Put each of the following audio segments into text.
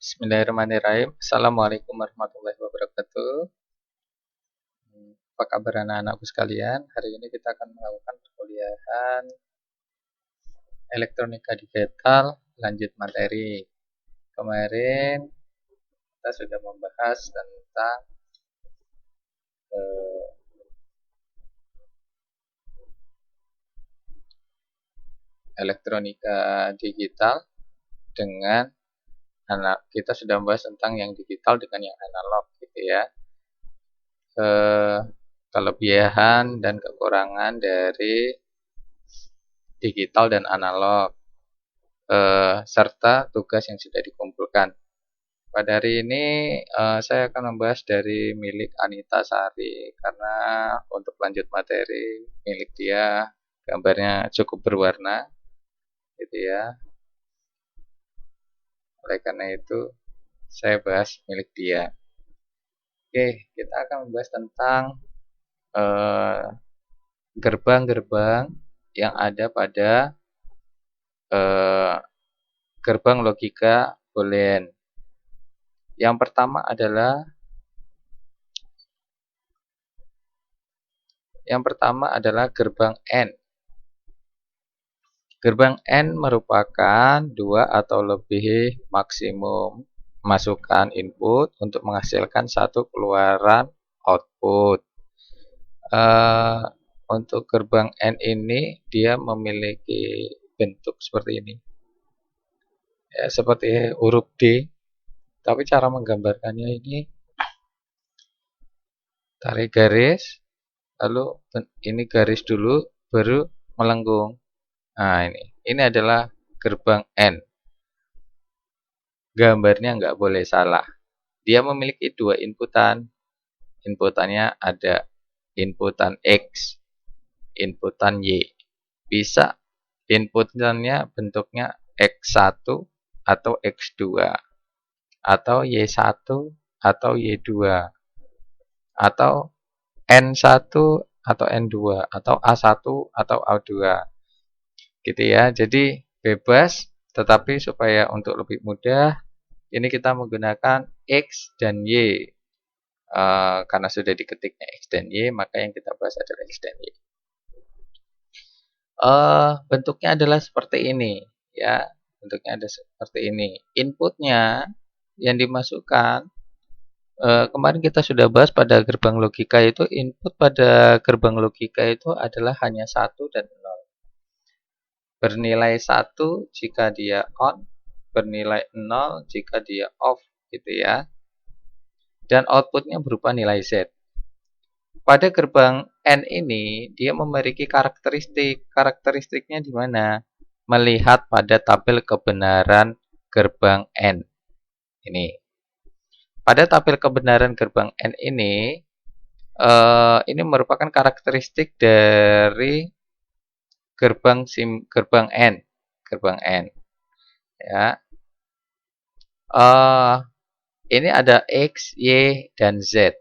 Bismillahirrahmanirrahim. Assalamualaikum warahmatullahi wabarakatuh. Apa kabar anak-anakku sekalian? Hari ini kita akan melakukan perkuliahan elektronika digital lanjut materi. Kemarin kita sudah membahas tentang elektronika digital dengan kita sudah membahas tentang yang digital dengan yang analog gitu ya. Kelebihan dan kekurangan dari digital dan analog serta tugas yang sudah dikumpulkan. Pada hari ini saya akan membahas dari milik Anita Sari karena untuk lanjut materi milik dia gambarnya cukup berwarna gitu ya. Oleh karena itu saya bahas milik dia. Oke, kita akan membahas tentang gerbang-gerbang yang ada pada gerbang logika boolean. Yang pertama adalah gerbang AND. Gerbang AND merupakan dua atau lebih maksimum masukan input untuk menghasilkan satu keluaran output. Untuk gerbang AND ini dia memiliki bentuk seperti ini, ya, seperti huruf D. Tapi cara menggambarkannya ini tarik garis, lalu ini garis dulu, baru melengkung. Nah ini adalah gerbang AND. Gambarnya nggak boleh salah. Dia memiliki dua inputan. Inputannya ada inputan X, inputan Y. Bisa inputannya bentuknya X1 atau X2, atau Y1 atau Y2, atau N1 atau N2, atau A1 atau A2. Gitu ya. Jadi bebas, tetapi supaya untuk lebih mudah ini kita menggunakan X dan Y. Karena sudah diketiknya X dan Y, maka yang kita bahas adalah X dan Y. Bentuknya adalah seperti ini, ya. Bentuknya ada seperti ini. Inputnya yang dimasukkan, kemarin kita sudah bahas pada gerbang logika itu, input pada gerbang logika itu adalah hanya 1 dan 0. Bernilai 1 jika dia on, bernilai 0 jika dia off, gitu ya. Dan outputnya berupa nilai Z. Pada gerbang AND ini, dia memiliki karakteristik. Karakteristiknya di mana? Melihat pada tabel kebenaran gerbang AND. Ini. Pada tabel kebenaran gerbang AND ini merupakan karakteristik dari gerbang AND. Gerbang AND. Ya. Ini ada X, Y, dan Z.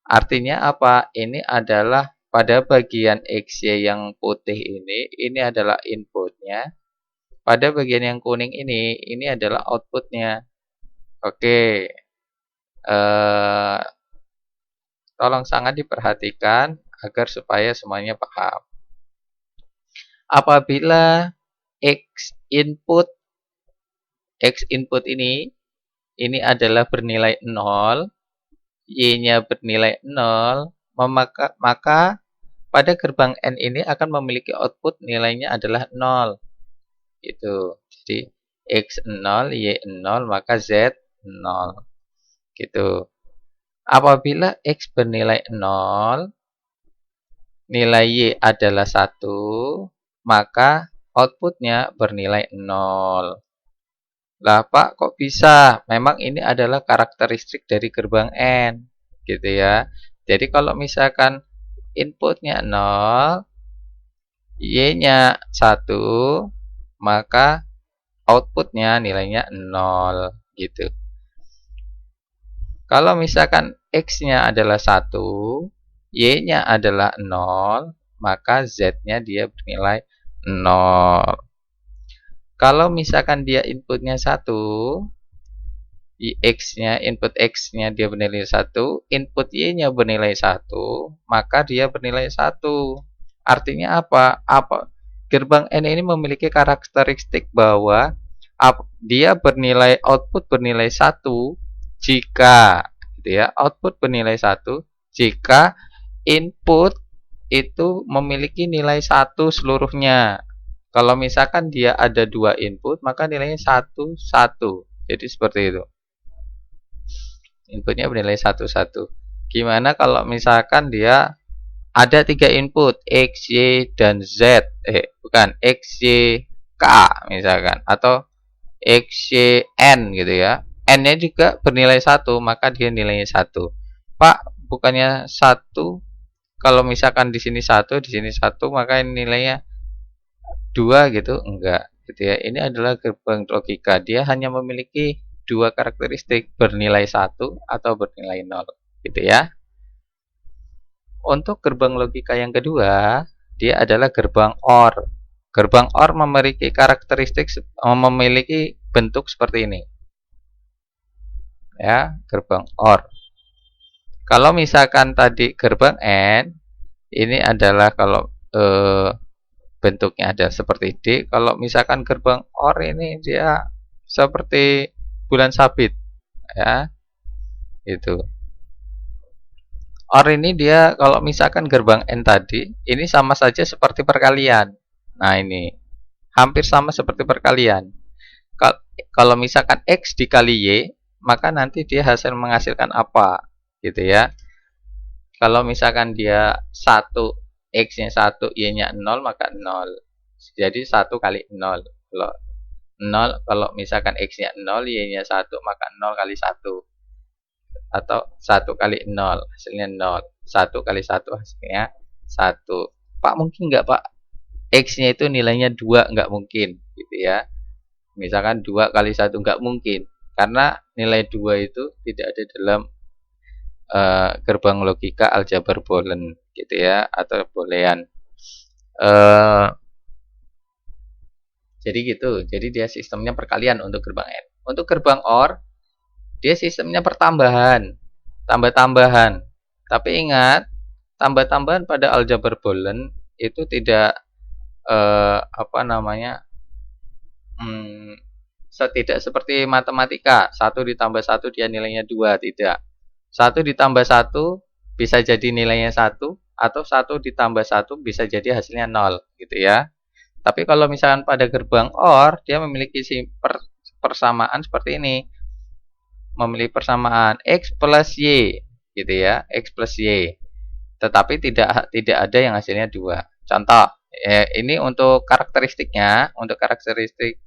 Artinya apa? Ini adalah pada bagian XY yang putih ini adalah inputnya. Pada bagian yang kuning ini adalah outputnya. Oke. Tolong sangat diperhatikan agar supaya semuanya paham. Apabila X input ini adalah bernilai 0, Y-nya bernilai 0, maka pada gerbang AND ini akan memiliki output nilainya adalah 0. Gitu. Jadi X 0, Y 0, maka Z 0. Gitu. Apabila X bernilai 0, nilai Y adalah 1, maka outputnya bernilai 0. Lah Pak, kok bisa? Memang ini adalah karakteristik dari gerbang AND, gitu ya. Jadi kalau misalkan inputnya 0, Y-nya 1, maka outputnya nilainya 0, gitu. Kalau misalkan X-nya adalah 1, Y-nya adalah 0, maka Z-nya dia bernilai 0. Kalau misalkan dia inputnya 1, X-nya, input X-nya dia bernilai 1, input Y-nya bernilai 1, maka dia bernilai 1. Artinya apa? Gerbang N ini memiliki karakteristik bahwa dia bernilai output bernilai 1 jika gitu ya, output bernilai 1 jika input itu memiliki nilai 1 seluruhnya. Kalau misalkan dia ada 2 input, maka nilainya 1, 1. Jadi seperti itu. Inputnya bernilai 1, 1. Gimana kalau misalkan dia ada 3 input, X, Y, dan Z. Bukan, X, Y, K misalkan. Atau X, Y, N gitu ya. N-nya juga bernilai 1, maka dia nilainya 1. Pak, bukannya 1, kalau misalkan di sini 1, di sini 1, maka nilainya 2 gitu. Enggak gitu ya. Ini adalah gerbang logika. Dia hanya memiliki 2 karakteristik, bernilai 1 atau bernilai 0 gitu ya. Untuk gerbang logika yang kedua, dia adalah gerbang OR. Gerbang OR memiliki karakteristik memiliki bentuk seperti ini. Ya, gerbang OR. Kalau misalkan tadi gerbang N, ini adalah kalau bentuknya ada seperti D. Kalau misalkan gerbang OR ini dia seperti bulan sabit, ya, itu. OR ini dia kalau misalkan gerbang N tadi, ini sama saja seperti perkalian. Nah ini, hampir sama seperti perkalian. Kalau misalkan X dikali Y, maka nanti dia menghasilkan apa, gitu ya. Kalau misalkan dia 1, X-nya 1, Y-nya 0, maka 0. Jadi 1 kali 0. Kalau 0, kalau misalkan X-nya 0, Y-nya 1, maka 0 kali 1. Atau 1 kali 0, hasilnya 0. 1 kali 1, hasilnya 1. Pak, mungkin nggak Pak? X-nya itu nilainya 2, nggak mungkin. Gitu ya. Misalkan 2 kali 1, nggak mungkin. Karena nilai 2 itu tidak ada dalam gerbang logika aljabar Boolean gitu ya, atau Boolean. Jadi gitu. Jadi dia sistemnya perkalian untuk gerbang N. Untuk gerbang OR, dia sistemnya pertambahan, tambah-tambahan. Tapi ingat, tambah-tambahan pada aljabar Boolean itu tidak tidak seperti matematika. 1 ditambah 1 dia nilainya 2, tidak. 1 ditambah 1 bisa jadi nilainya 1, atau 1 ditambah 1 bisa jadi hasilnya 0 gitu ya. Tapi kalau misalkan pada gerbang OR, dia memiliki persamaan seperti ini. Memiliki persamaan X plus Y gitu ya, X plus Y. Tetapi tidak ada yang hasilnya 2. Contoh, ini untuk karakteristiknya, untuk karakteristik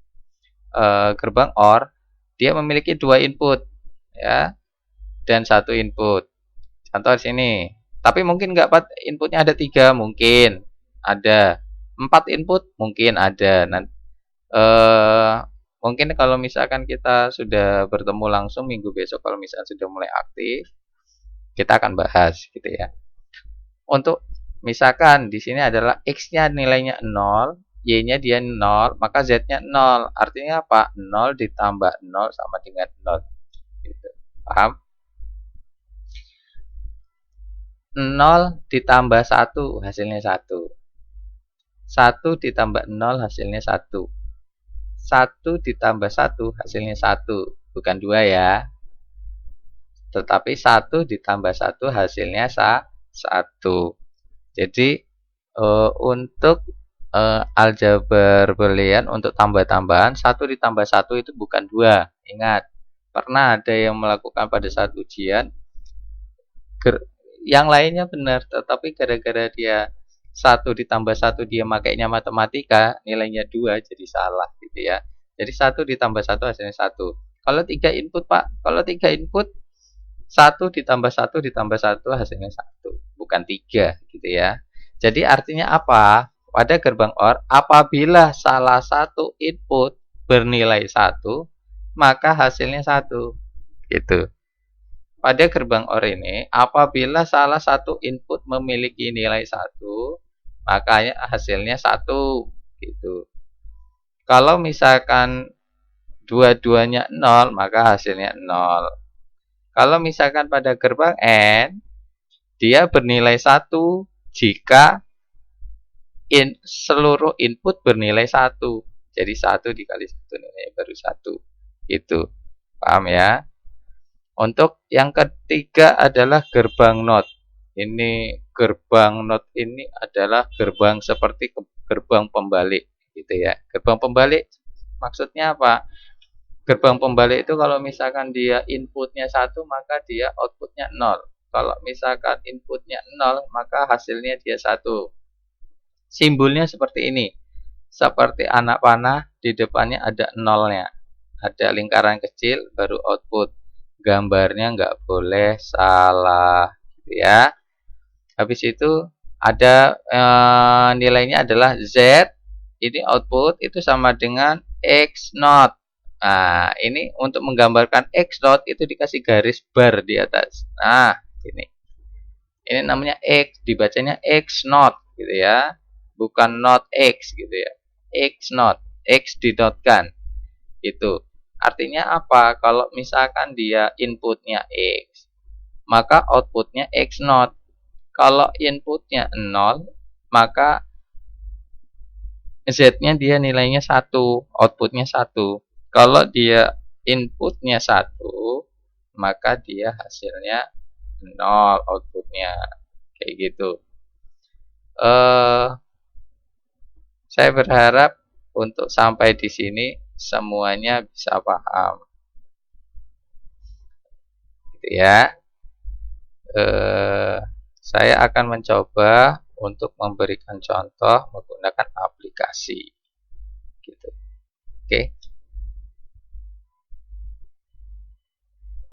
gerbang OR, dia memiliki 2 input ya, dan 1 input. Contoh di sini. Tapi mungkin nggak inputnya ada 3, mungkin ada. 4 input mungkin ada. Mungkin kalau misalkan kita sudah bertemu langsung minggu besok, kalau misalkan sudah mulai aktif, kita akan bahas gitu ya. Untuk misalkan di sini adalah X-nya nilainya 0, Y-nya dia 0, maka Z-nya 0. Artinya apa? 0 ditambah 0 sama dengan 0. Gitu. Paham? 0 ditambah 1 hasilnya 1. 1 ditambah 0 hasilnya 1. 1 ditambah 1 hasilnya 1. Bukan 2 ya. Tetapi 1 ditambah 1 hasilnya 1. Jadi untuk aljabar Boolean untuk tambah-tambahan 1 ditambah 1 itu bukan 2. Ingat, pernah ada yang melakukan pada saat ujian yang lainnya benar, tetapi gara-gara dia 1 ditambah 1 dia makainya matematika, nilainya 2 jadi salah gitu ya. Jadi 1 ditambah 1 hasilnya 1. Kalau 3 input Pak, kalau 3 input 1 ditambah 1 ditambah 1 hasilnya 1, bukan 3 gitu ya. Jadi artinya apa? Pada gerbang OR, apabila salah satu input bernilai 1, maka hasilnya 1 gitu. Pada gerbang OR ini, apabila salah satu input memiliki nilai 1, maka hasilnya 1 gitu. Kalau misalkan dua-duanya 0, maka hasilnya 0. Kalau misalkan pada gerbang N, dia bernilai 1 jika seluruh input bernilai 1. Jadi 1 dikali 1 nilainya baru 1. Gitu. Paham ya? Untuk yang ketiga adalah gerbang NOT. Ini gerbang NOT ini adalah gerbang seperti gerbang pembalik gitu ya. Gerbang pembalik maksudnya apa? Gerbang pembalik itu kalau misalkan dia inputnya 1, maka dia outputnya 0. Kalau misalkan inputnya 0, maka hasilnya dia 1. Simbolnya seperti ini. Seperti anak panah, di depannya ada nolnya. Ada lingkaran kecil, baru output. Gambarnya nggak boleh salah. Gitu ya. Habis itu ada nilainya adalah Z. Ini output itu sama dengan X naught. Nah, ini untuk menggambarkan X naught itu dikasih garis bar di atas. Nah, ini. Ini namanya X, dibacanya X naught gitu ya. Bukan not X gitu ya. X naught, X dinotkan. Itu. Artinya apa? Kalau misalkan dia inputnya X, maka outputnya X naught. Kalau inputnya 0, maka Z-nya dia nilainya 1, outputnya 1. Kalau dia inputnya 1, maka dia hasilnya 0 outputnya. Kayak gitu. Saya berharap untuk sampai di sini semuanya bisa paham. Gitu ya. Saya akan mencoba untuk memberikan contoh menggunakan aplikasi. Gitu. Oke.